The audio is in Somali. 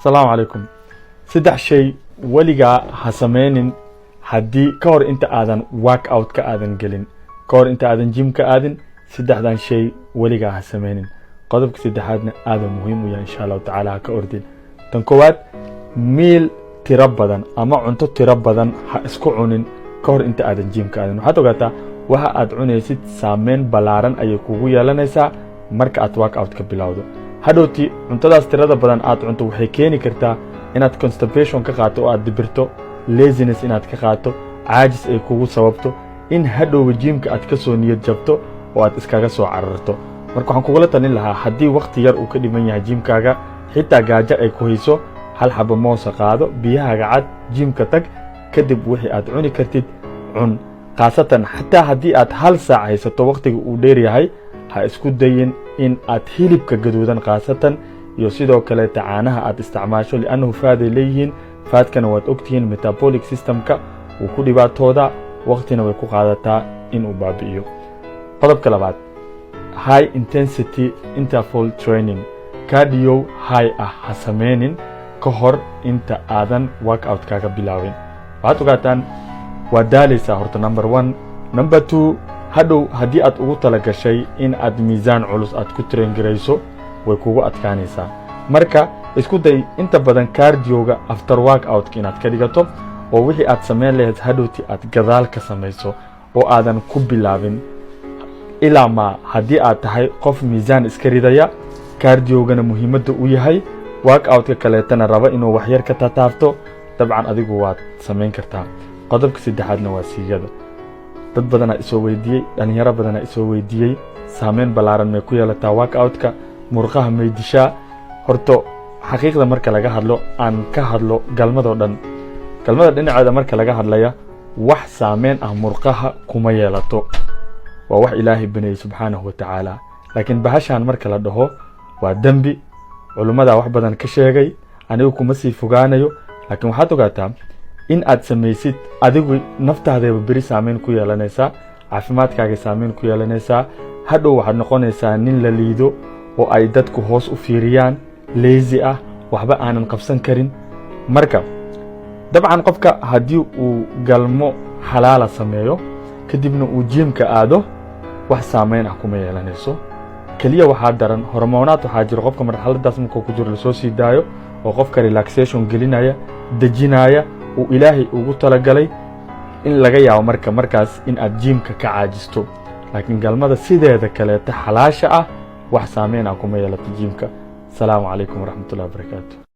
السلام عليكم. سدح شيء ولقى حسمين حدي كور انت آذن واك اوت كآذن قلن كور انت آذن جيم كآذن سدح دان شيء ولقى حسمين قدبك سدحادنا آذن مهم ويا إن شاء الله تعالى كأردين تنكوات ميل تربضا أما عنتو تربضا اسكو عنين كور انت آذن جيم كآذن وحتى قاتا وها أدعوني سيد سامين بلاران أيكوغو يالانيسا marka aad work out ka bilowdo hadhooti cuntadaas tirada badan aad cunto waxay keeni kartaa inaad constipation ka qaato oo aad dibirto laziness inaad ka qaato caajis ay kugu sababto in hadhow jimka aad ka soo niyad jabto oo aad iskaga soo cararto marka waxaan kugula talin lahaa haddii waqti yar uu ka dhiman yahay jimkaaga xitaa gaajo ay ku hayso hal xabo moos qaado biyahaaga cad jimka tag kadib wixii aad cuni kartid cun qaasatan xataa haddii aad hal saac haysato waqtiga uu dheer yahay ha isku dayin in aad hilibka gaduudan qaasatan iyo sidoo kale tacaanaha aad isticmaasho li'annahu faaday leeyihiin faadkana waad ogtihiin metabolic systemka uu ku dhibaatooda waqtina way ku qaadataa in uu baabi'iyo qodobka labaad high intensity interval training cardio high ha sameynin ka hor inta aadan workout kaaga bilaawin waxaad ogaataan waa daalaysaa horta number 1 number 2 hadhow haddii aad ugu tala gashay in aad miisaan culus aad ku train garayso way kugu adkaanaysaa marka isku day inta badan cardioga after workout inaad ka dhigato oo wixii aad sameyn lahayd hadhowti aad gadaal ka samayso oo aadan ku bilaabin ilaa ma haddii aad tahay qof miisaan iska ridaya cardiogana muhiimadda u yahay workout-ka kaleetana raba inuu waxyar ka taataabto dabcan adigu waad samayn kartaa qodobka saddexaadna waa siigada dad badanaa isoo weydiiyey dhalinyaro badanaa isoo weydiiyey saameyn ballaaran may ku yeelataa workout-ka murqaha may dishaa horto xaqiiqda marka laga hadlo aan ka hadlo galmadoo dhan galmada dhinaceeda marka laga hadlaya wax saameyn ah murqaha kuma yeelato waa wax ilaahay baneeyay subxaanahu watacaala laakiin bahashaan marka la dhaho waa dembi culummada wax badan ka sheegay anigu kuma sii fogaanayo laakiin waxaad ogaataa in aad samaysid adigu naftaadaba beri saameyn ku yeelanaysaa caafimaadkaaga saameyn ku yeelanaysaa hadhow waxaad noqonaysaa nin la liido oo ay dadku hoos u fiiriyaan lazy ah waxba aanan qabsan karin marka dabcan qofka haddii uu galmo xalaala sameeyo kadibna uu jiimka aado wax saameyn ah kuma yeelanayso kaliya waxaa daran hormoonaad waxaa jira qofka marxaladaas markuu ku jiro lasoo sii daayo oo qofka relaxation gelinaya dejinaya uu ilaahay ugu talagalay in laga yaabo markaas in aad jiimka ka caajisto laakiin galmada sideeda kaleeta xalaasha ah wax saameyn ah kuma yeelato jiimka. Assalaamu calaykum waraxmatullaahi wabarakaatuh.